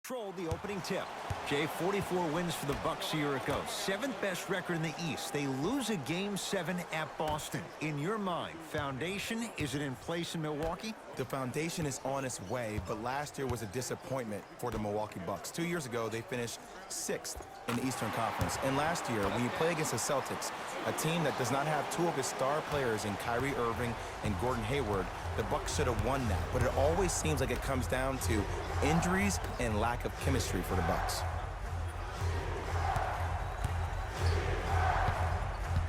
Control the opening tip. Jay, 44 wins for the Bucks a year ago. 7th best record in the East. They lose a Game 7 at Boston. In your mind, foundation, is it in place in Milwaukee? The foundation is on its way, but last year was a disappointment for the Milwaukee Bucks. 2 years ago, they finished 6th in the Eastern Conference. And last year, when you play against the Celtics, a team that does not have two of its star players in Kyrie Irving and Gordon Hayward, the Bucks should have won that. But it always seems like it comes down to injuries and lack of chemistry for the Bucks.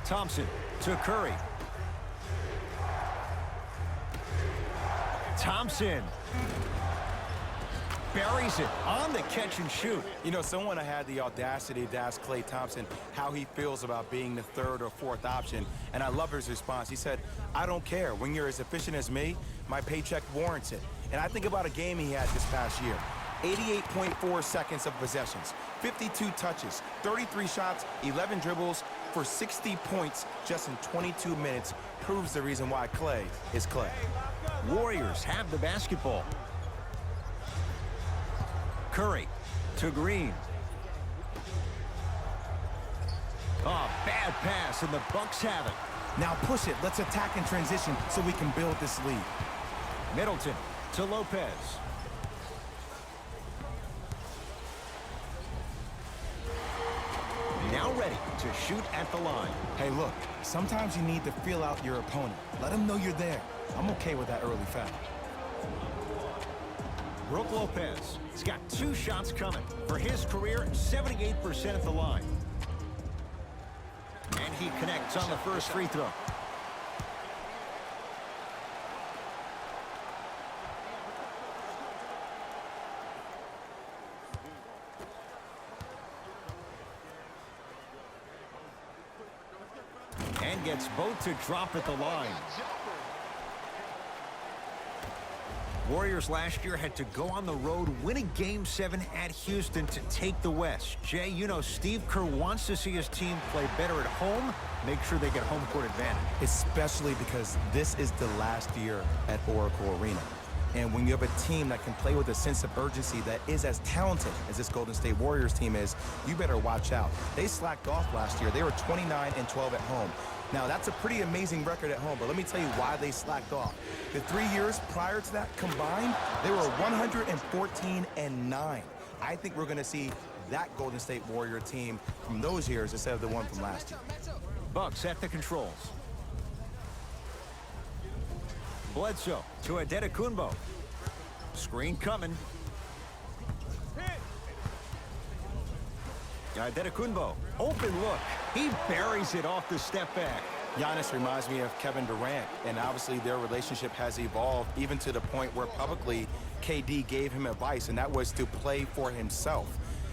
Thompson to Curry. Thompson buries it on the catch and shoot. You know, someone had the audacity to ask Klay Thompson how he feels about being the third or fourth option, and I love his response. He said, "I don't care. When you're as efficient as me, my paycheck warrants it." And I think about a game he had this past year. 88.4 seconds of possessions, 52 touches, 33 shots, 11 dribbles for 60 points just in 22 minutes proves the reason why Klay is Klay. Warriors have the basketball. Curry to Green. Oh, bad pass, and the Bucks have it. Now push it. Let's attack in transition so we can build this lead. Middleton to Lopez. Now ready to shoot at the line. Hey, look, sometimes you need to feel out your opponent. Let them know you're there. I'm okay with that early foul. Brook Lopez. He's got 2 shots coming. For his career, 78% at the line. And he connects on the first free throw. And gets both to drop at the line. Warriors last year had to go on the road, win a Game 7 at Houston to take the West. Jay, you know Steve Kerr wants to see his team play better at home, make sure they get home court advantage. Especially because this is the last year at Oracle Arena. And when you have a team that can play with a sense of urgency that is as talented as this Golden State Warriors team is, you better watch out. They slacked off last year. They were 29-12 at home. Now, that's a pretty amazing record at home, but let me tell you why they slacked off. The 3 years prior to that combined, they were 114-9. I think we're going to see that Golden State Warrior team from those years instead of the one from last year. Bucks at the controls. Bledsoe to Adetokunbo. Screen coming. Adetokunbo, open look. He buries it off the step back. Giannis reminds me of Kevin Durant, and obviously their relationship has evolved even to the point where publicly KD gave him advice, and that was to play for himself.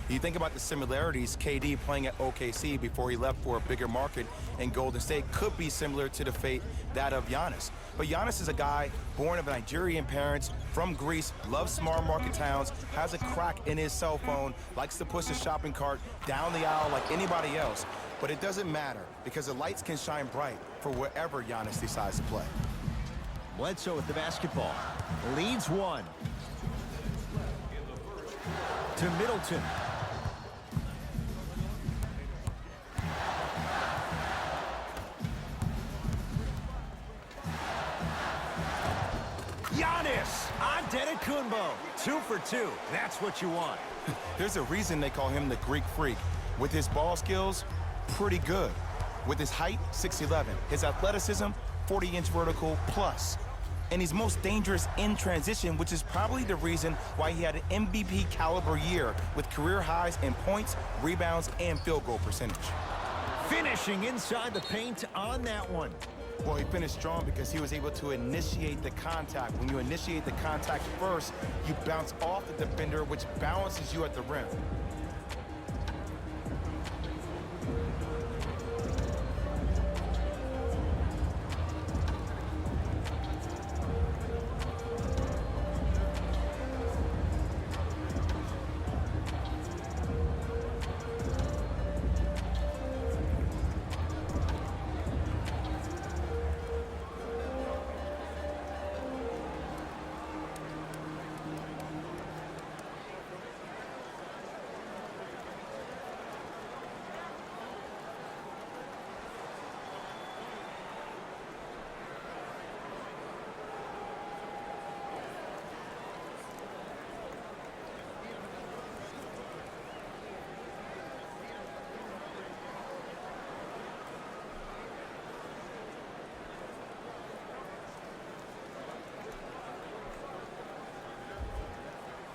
You think about the similarities, KD playing at OKC before he left for a bigger market in Golden State could be similar to the fate that of Giannis. But Giannis is a guy born of Nigerian parents, from Greece, loves small market towns, has a crack in his cell phone, likes to push a shopping cart down the aisle like anybody else. But it doesn't matter because the lights can shine bright for wherever Giannis decides to play. Bledsoe with the basketball. Leads one. To Middleton. Giannis Antetokounmpo, 2 for 2. That's what you want. There's a reason they call him the Greek Freak. With his ball skills, pretty good. With his height, 6'11". His athleticism, 40-inch vertical plus. And he's most dangerous in transition, which is probably the reason why he had an MVP caliber year with career highs in points, rebounds, and field goal percentage. Finishing inside the paint on that one. Well, he finished strong because he was able to initiate the contact. When you initiate the contact first, you bounce off the defender, which balances you at the rim.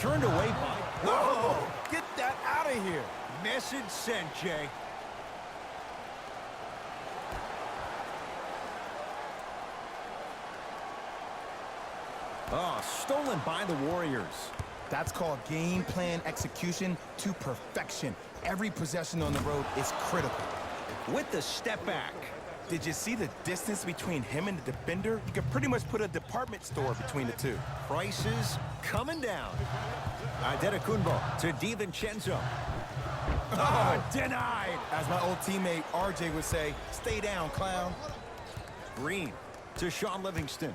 Turned away by... Whoa! Get that out of here. Message sent, Jay. Oh, stolen by the Warriors. That's called game plan execution to perfection. Every possession on the road is critical. With the step back. Did you see the distance between him and the defender? You could pretty much put a department store between the two. Prices coming down. Adetokunbo to DiVincenzo. Oh, denied. As my old teammate RJ would say, stay down, clown. Green to Sean Livingston.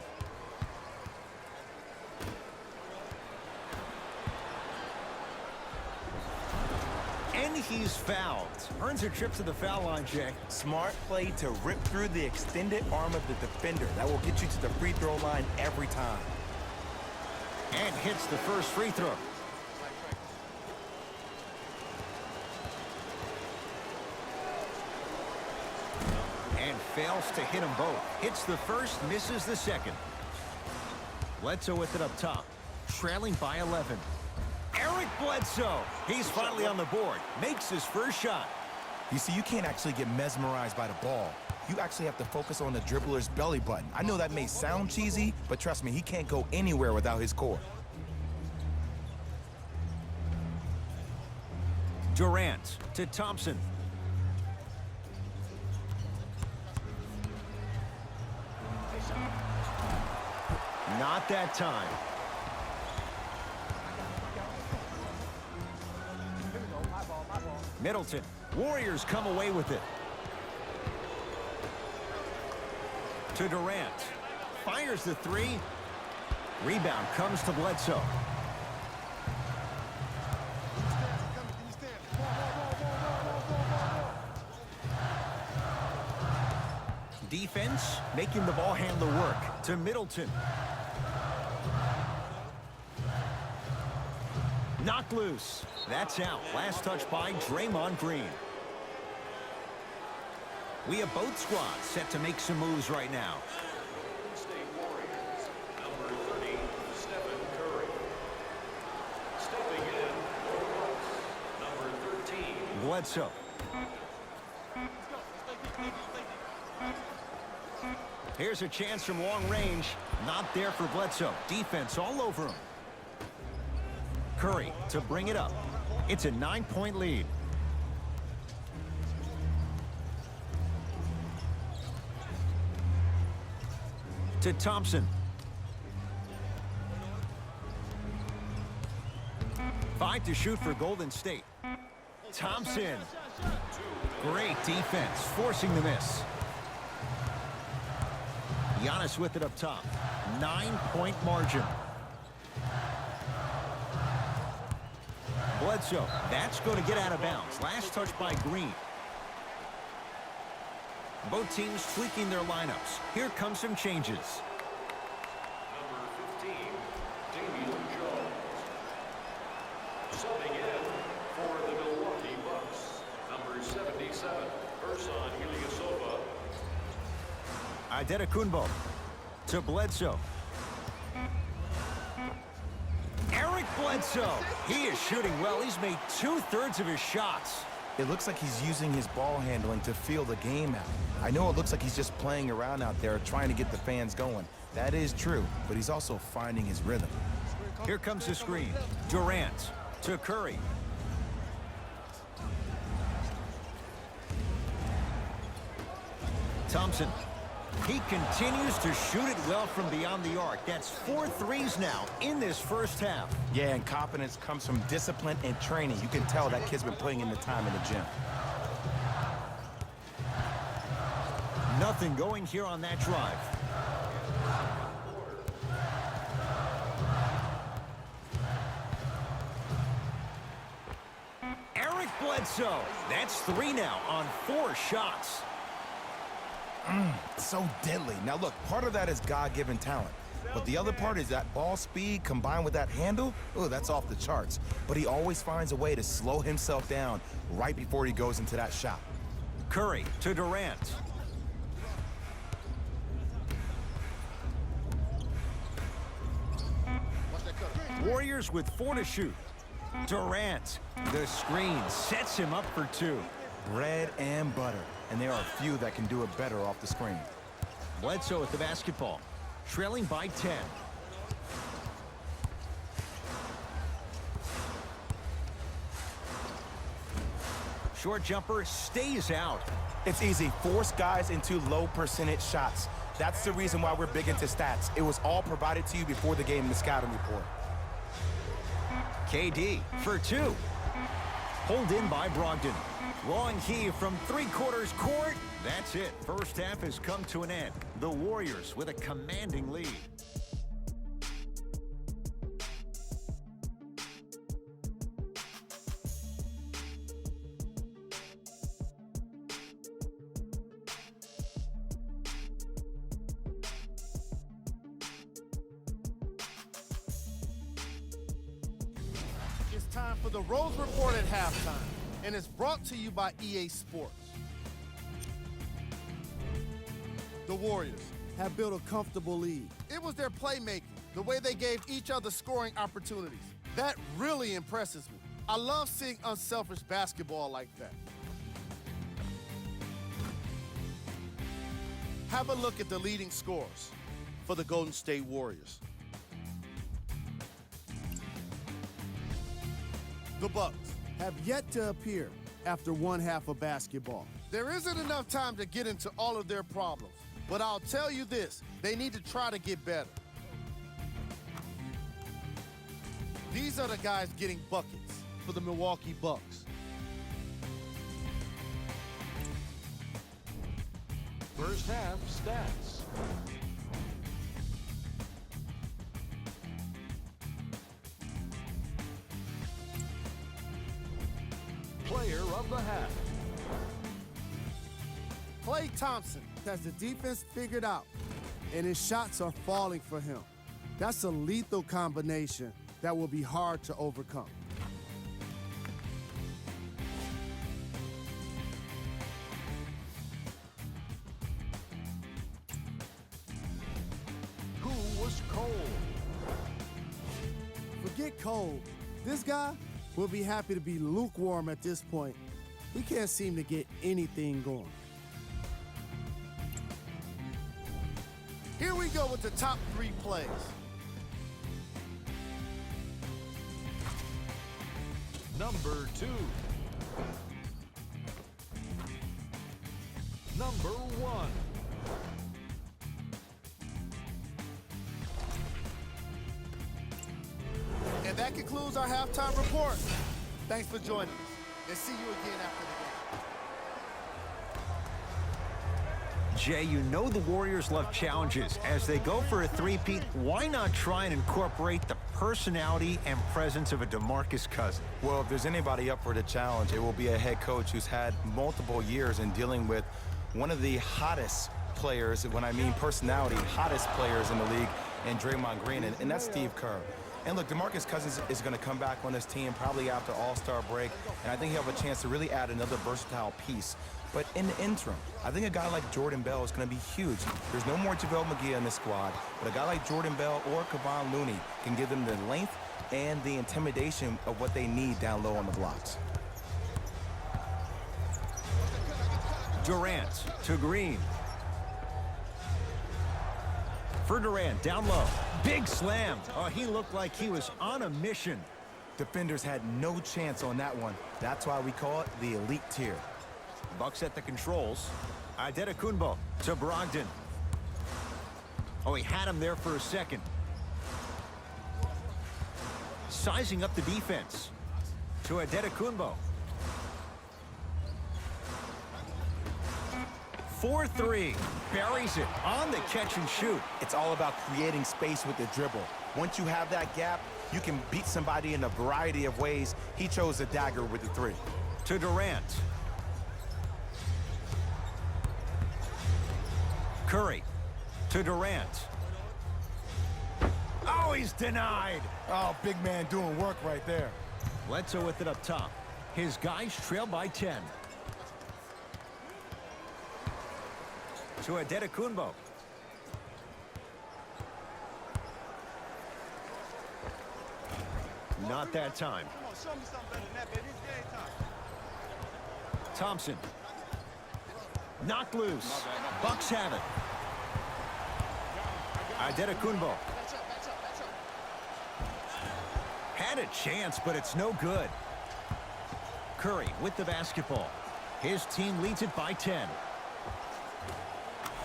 And he's fouled. Earns a trip to the foul line, Jay. Smart play to rip through the extended arm of the defender. That will get you to the free throw line every time. And hits the first free throw. And fails to hit them both. Hits the first, misses the second. Bledsoe with it up top. Trailing by 11. Eric Bledsoe. He's finally on the board. Makes his first shot. You see, you can't actually get mesmerized by the ball. You actually have to focus on the dribbler's belly button. I know that may sound cheesy, but trust me, he can't go anywhere without his core. Durant to Thompson. Not that time. Middleton. Warriors come away with it. To Durant. Fires the three. Rebound comes to Bledsoe. Defense making the ball handler work. To Middleton. Knocked loose. That's out. Last touch by Draymond Green. We have both squads set to make some moves right now. State Warriors, number 30, Stephen Curry. Stepping in for the Bucks, number 13. Bledsoe. Here's a chance from long range. Not there for Bledsoe. Defense all over him. Curry to bring it up. It's a 9-point lead. To Thompson. 5 to shoot for Golden State. Thompson. Great defense, forcing the miss. Giannis with it up top. 9-point margin. Bledsoe. That's going to get out of bounds. Last touch by Green. Both teams tweaking their lineups. Here come some changes. Number 15, Damian Jones. Subbing in for the Milwaukee Bucks, number 77, Ersan Ilyasova. Adetokunbo to Bledsoe. Eric Bledsoe. He is shooting well. He's made 2/3 of his shots. It looks like he's using his ball handling to feel the game out. I know it looks like he's just playing around out there trying to get the fans going. That is true, but he's also finding his rhythm. Here comes the screen. Durant to Curry. Thompson. He continues to shoot it well from beyond the arc. That's 4 threes now in this first half. Yeah, and confidence comes from discipline and training. You can tell that kid's been putting in the time in the gym. Nothing going here on that drive. Eric Bledsoe. That's 3 now on 4 shots. So deadly. Now look, part of that is God-given talent. But the other part is that ball speed combined with that handle, oh, that's off the charts. But he always finds a way to slow himself down right before he goes into that shot. Curry to Durant. Warriors with 4 to shoot. Durant, the screen, sets him up for 2. Bread and butter, and there are few that can do it better off the screen. Bledsoe with the basketball, trailing by 10. Short jumper stays out. It's easy. Force guys into low percentage shots. That's the reason why we're big into stats. It was all provided to you before the game in the scouting report. KD for 2. Pulled in by Brogdon. Long heave from 3/4 court. That's it. First half has come to an end. The Warriors with a commanding lead. It's time for the Rose Report at halftime, and it's brought to you by EA Sports. The Warriors have built a comfortable lead. It was their playmaking, the way they gave each other scoring opportunities. That really impresses me. I love seeing unselfish basketball like that. Have a look at the leading scorers for the Golden State Warriors. The Bucks have yet to appear after one half of basketball. There isn't enough time to get into all of their problems, but I'll tell you this, they need to try to get better. These are the guys getting buckets for the Milwaukee Bucks. First half stats. Player of the half. Klay Thompson has the defense figured out, and his shots are falling for him. That's a lethal combination that will be hard to overcome. Who was cold? Forget cold. This guy will be happy to be lukewarm at this point. He can't seem to get anything going. Here we go with the top 3 plays. Number 2. Number 1. And that concludes our halftime report. Thanks for joining us, and see you again after the game. Jay, you know the Warriors love challenges. As they go for a three-peat, why not try and incorporate the personality and presence of a DeMarcus Cousins? Well, if there's anybody up for the challenge, it will be a head coach who's had multiple years in dealing with one of the hottest players, when I mean personality, hottest players in the league, and Draymond Green, and that's Steve Kerr. And look, DeMarcus Cousins is going to come back on this team probably after All-Star break, and I think he'll have a chance to really add another versatile piece. But in the interim, I think a guy like Jordan Bell is going to be huge. There's no more JaVale McGee in this squad, but a guy like Jordan Bell or Kevon Looney can give them the length and the intimidation of what they need down low on the blocks. Durant to Green. For Durant, down low. Big slam. Oh, he looked like he was on a mission. Defenders had no chance on that one. That's why we call it the elite tier. Bucks at the controls. Adetokunbo to Brogdon. Oh, he had him there for a second. Sizing up the defense. To Adetokunbo. 4-3. Buries it on the catch and shoot. It's all about creating space with the dribble. Once you have that gap, you can beat somebody in a variety of ways. He chose the dagger with the 3. To Durant. Curry to Durant. Oh, he's denied. Oh, big man doing work right there. Bledsoe with it up top. His guys trail by 10. To Adetokunbo. Not that time. Come on, show me something better than that, baby. It's game time. Thompson. Knocked loose. Bucks have it. Adetokunbo. Had a chance, but it's no good. Curry with the basketball. His team leads it by 10.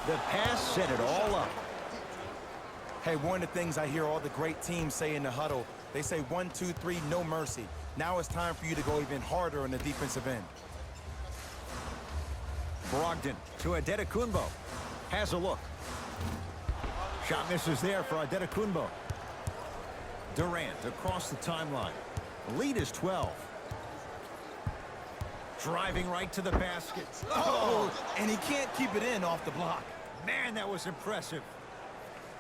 The pass set it all up. Hey, one of the things I hear all the great teams say in the huddle, they say 1, 2, 3, no mercy. Now it's time for you to go even harder on the defensive end. Brogdon to Adetokunbo. Has a look. Shot misses there for Adetokunbo. Durant across the timeline. Lead is 12. Driving right to the basket. Oh, and he can't keep it in off the block. Man, that was impressive.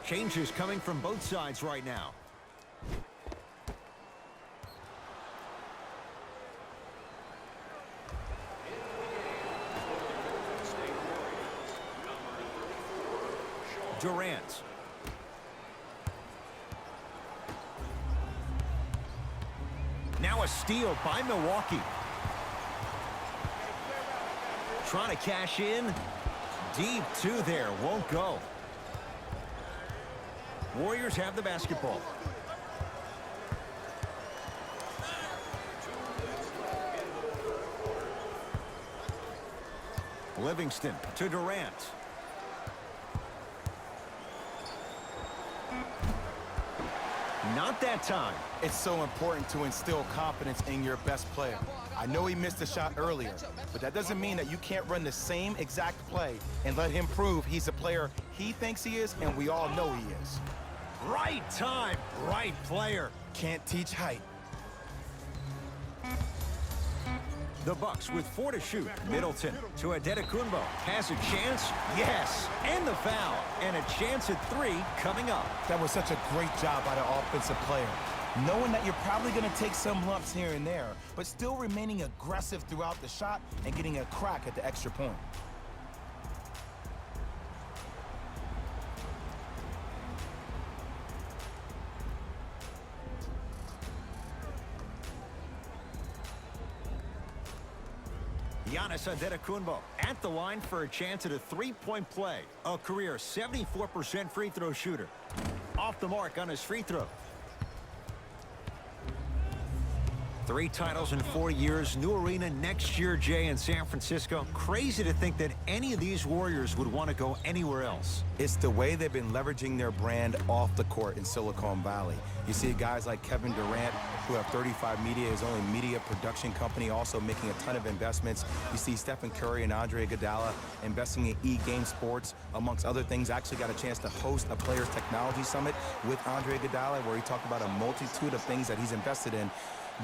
Changes coming from both sides right now. Durant. Now a steal by Milwaukee. Trying to cash in. Deep two there. Won't go. Warriors have the basketball. Livingston to Durant. Not that time. It's so important to instill confidence in your best player. I know he missed a shot earlier, but that doesn't mean that you can't run the same exact play and let him prove he's a player he thinks he is, and we all know he is. Right time, right player. Can't teach height. The Bucks with 4 to shoot. Middleton to Adetokunbo. Has a chance? Yes. And the foul. And a chance at 3 coming up. That was such a great job by the offensive player. Knowing that you're probably going to take some lumps here and there, but still remaining aggressive throughout the shot and getting a crack at the extra point. Giannis Adetokunbo at the line for a chance at a 3-point play. A career 74% free throw shooter. Off the mark on his free throw. 3 titles in 4 years. New arena next year, Jay, in San Francisco. Crazy to think that any of these Warriors would want to go anywhere else. It's the way they've been leveraging their brand off the court in Silicon Valley. You see guys like Kevin Durant, who have 35 Media, his own media production company, also making a ton of investments. You see Stephen Curry and Andre Iguodala investing in E-Game Sports, amongst other things. I actually got a chance to host a Players Technology Summit with Andre Iguodala, where he talked about a multitude of things that he's invested in.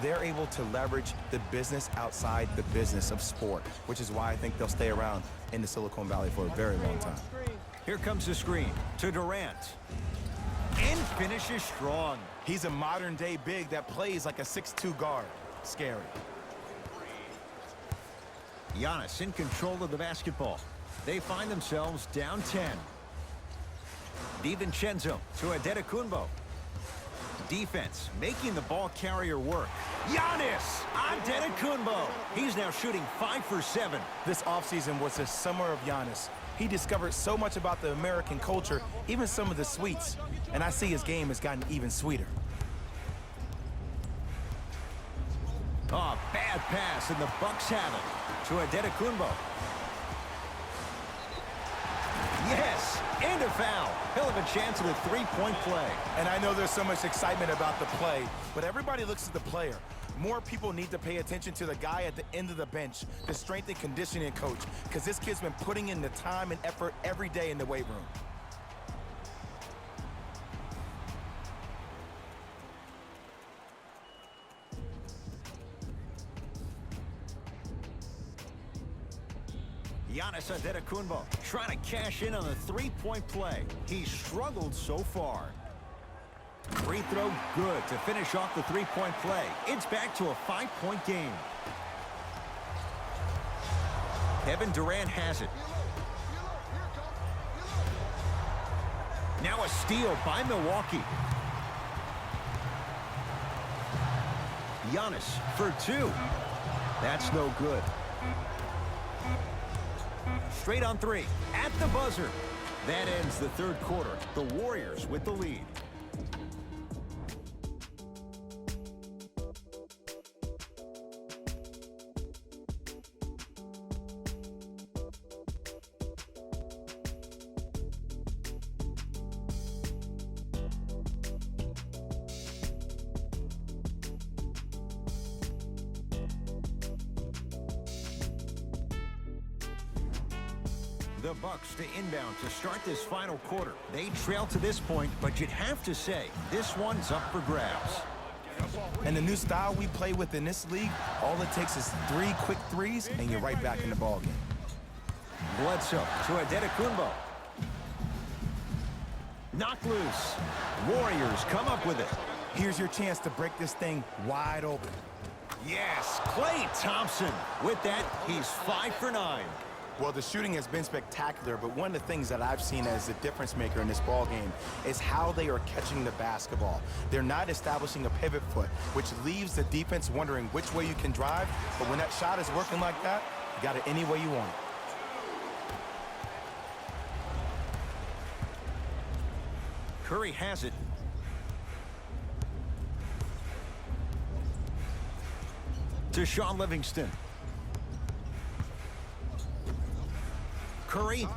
They're able to leverage the business outside the business of sport, which is why I think they'll stay around in the Silicon Valley for a very long time. Here comes the screen to Durant. And finishes strong. He's a modern-day big that plays like a 6'2 guard. Scary. Giannis in control of the basketball. They find themselves down 10. DiVincenzo to Adetokunbo. Defense making the ball carrier work. Giannis Adetokunbo. He's now shooting 5 for 7. This offseason was the summer of Giannis. He discovered so much about the American culture, even some of the sweets. And I see his game has gotten even sweeter. Oh, bad pass, and the Bucks have it. To Adetokunbo. Yes, and a foul. He'll have a chance at a 3-point play. And I know there's so much excitement about the play, but everybody looks at the player. More people need to pay attention to the guy at the end of the bench, the strength and conditioning coach, because this kid's been putting in the time and effort every day in the weight room. Giannis Adetokunbo trying to cash in on the 3-point play. He's struggled so far. Free throw good to finish off the 3-point play. It's back to a 5-point game. Kevin Durant has it. Now a steal by Milwaukee. Giannis for two. That's no good. Straight on three. At the buzzer. That ends the third quarter. The Warriors with the lead. The Bucks to inbound to start this final quarter. They trail to this point, but you'd have to say this one's up for grabs. And the new style we play with in this league, all it takes is 3 quick threes, and you're right back in the ballgame. Bledsoe to Adetokounmpo. Knocked loose. Warriors come up with it. Here's your chance to break this thing wide open. Yes, Klay Thompson. With that, he's 5 for 9. Well, the shooting has been spectacular, but one of the things that I've seen as a difference maker in this ball game is how they are catching the basketball. They're not establishing a pivot foot, which leaves the defense wondering which way you can drive, but when that shot is working like that, you got it any way you want it. Curry has it. To Shaun Livingston. Curry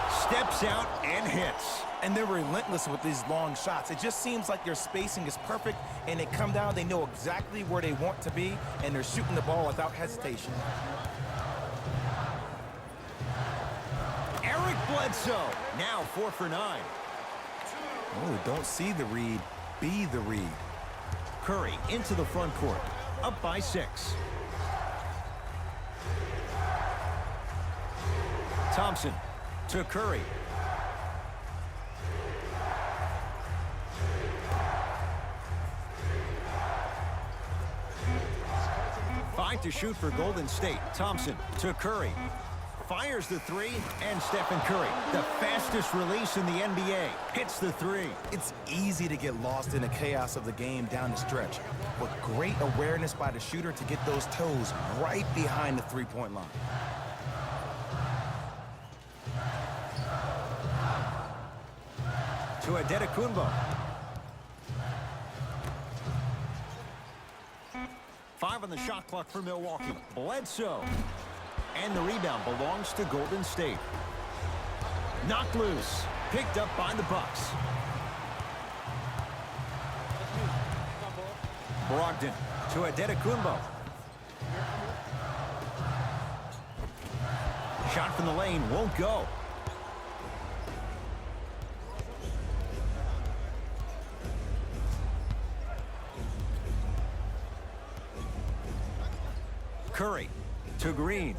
steps out and hits. And they're relentless with these long shots. It just seems like their spacing is perfect, and they come down, they know exactly where they want to be, and they're shooting the ball without hesitation. Eric Bledsoe, now 4 for 9. Oh, don't see the read, be the read. Curry into the front court, up by 6. Thompson to Curry. Five to shoot for Golden State. Thompson to Curry. Fires the three, and Stephen Curry, the fastest release in the NBA, hits the three. It's easy to get lost in the chaos of the game down the stretch, but great awareness by the shooter to get those toes right behind the three-point line. To Adetokounmpo. 5 on the shot clock for Milwaukee. Bledsoe. And the rebound belongs to Golden State. Knocked loose. Picked up by the Bucks. Brogdon to Adetokounmpo. Shot from the lane won't go. Curry to Green.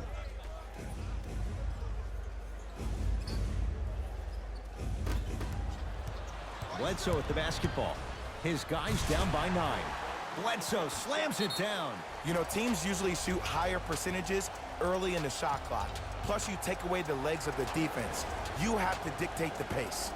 Bledsoe at the basketball. His guys down by 9. Bledsoe slams it down. You know, teams usually shoot higher percentages early in the shot clock. Plus, you take away the legs of the defense. You have to dictate the pace.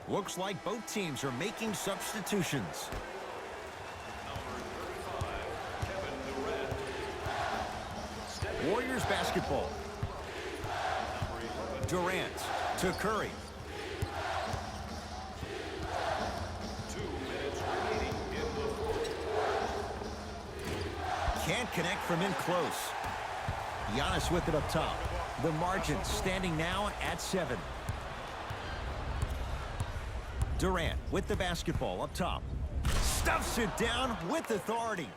Looks like both teams are making substitutions. Warriors basketball. Durant to Curry. Can't connect from in close. Giannis with it up top. The margin standing now at 7. Durant with the basketball up top. Stuffs it down with authority.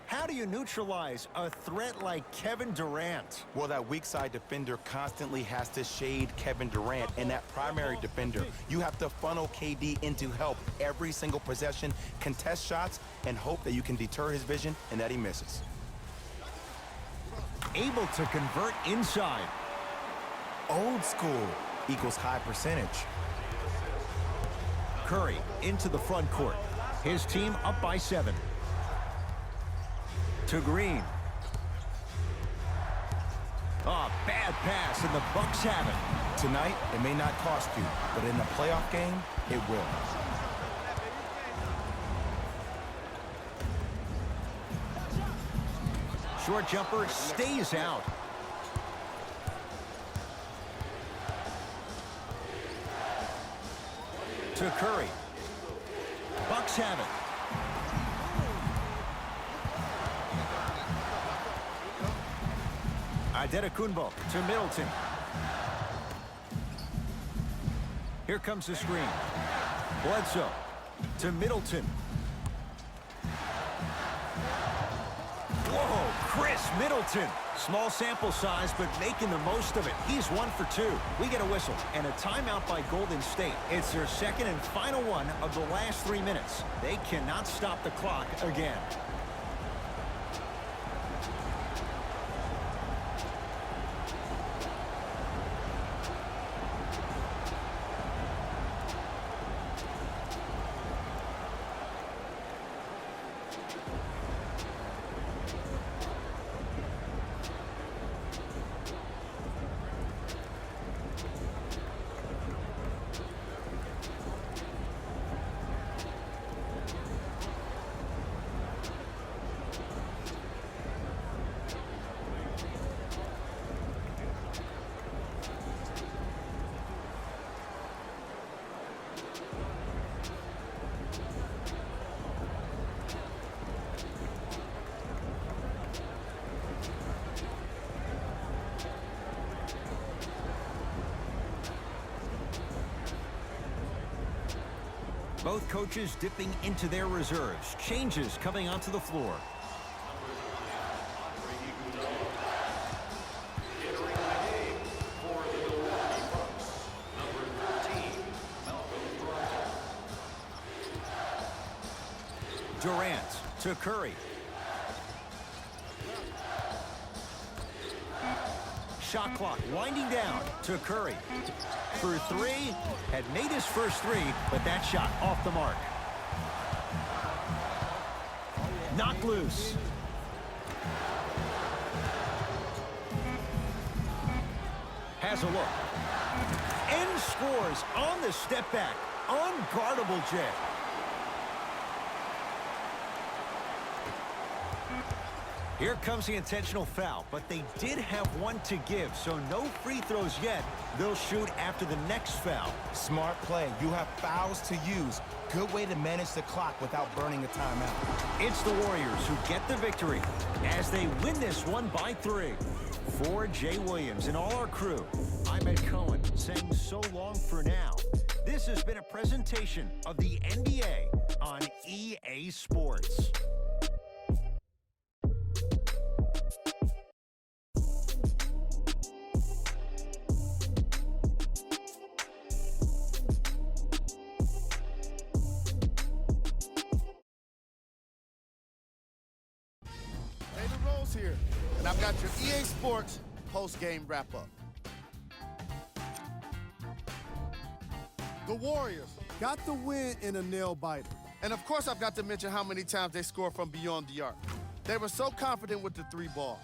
How do you neutralize a threat like Kevin Durant? Well, that weak side defender constantly has to shade Kevin Durant, and that primary defender, you have to funnel KD into help every single possession, contest shots, and hope that you can deter his vision and that he misses. Able to convert inside. Old school equals high percentage. Curry into the front court. His team up by 7. To Green. Oh, bad pass, and the Bucks have it. Tonight, it may not cost you, but in a playoff game, it will. Short jumper stays out. To Curry. Bucks have it. Adetokunbo to Middleton. Here comes the screen. Bledsoe to Middleton. Whoa, Chris Middleton. Small sample size, but making the most of it. He's 1 for 2. We get a whistle and a timeout by Golden State. It's their second and final one of the last 3 minutes. They cannot stop the clock again. Both coaches dipping into their reserves. Changes coming onto the floor. Durant to Curry. Shot clock winding down to Curry. For 3, had made his first 3, but that shot off the mark. Knocked loose. Has a look. And scores on the step back. Unguardable Jay. Here comes the intentional foul, but they did have one to give, so no free throws yet. They'll shoot after the next foul. Smart play. You have fouls to use. Good way to manage the clock without burning a timeout. It's the Warriors who get the victory as they win this one by 3. For Jay Williams and all our crew, I'm Ed Cohen saying so long for now. This has been a presentation of the NBA on EA Sports. Here, and I've got your EA Sports post-game wrap-up. The Warriors got the win in a nail-biter. And of course, I've got to mention how many times they scored from beyond the arc. They were so confident with the 3 ball,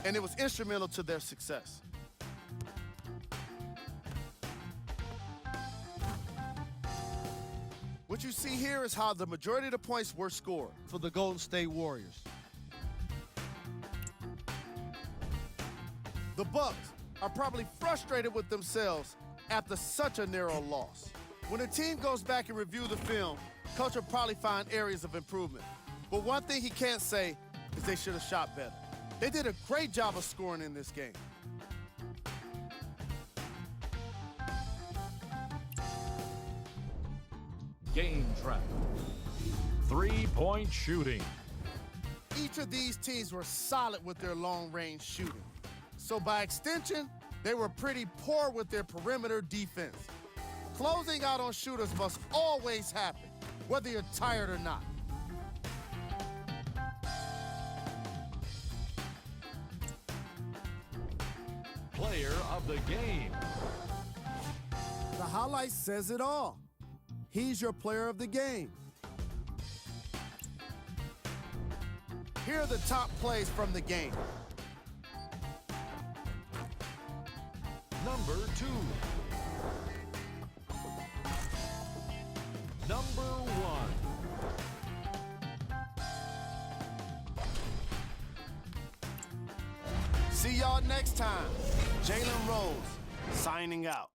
and it was instrumental to their success. What you see here is how the majority of the points were scored for the Golden State Warriors. The Bucks are probably frustrated with themselves after such a narrow loss. When the team goes back and review the film, coach will probably find areas of improvement. But one thing he can't say is they should have shot better. They did a great job of scoring in this game. Game track. 3-point shooting. Each of these teams were solid with their long-range shooting. So by extension, they were pretty poor with their perimeter defense. Closing out on shooters must always happen, whether you're tired or not. Player of the game. The highlight says it all. He's your player of the game. Here are the top plays from the game. Number 2. Number 1. See y'all next time. Jalen Rose, signing out.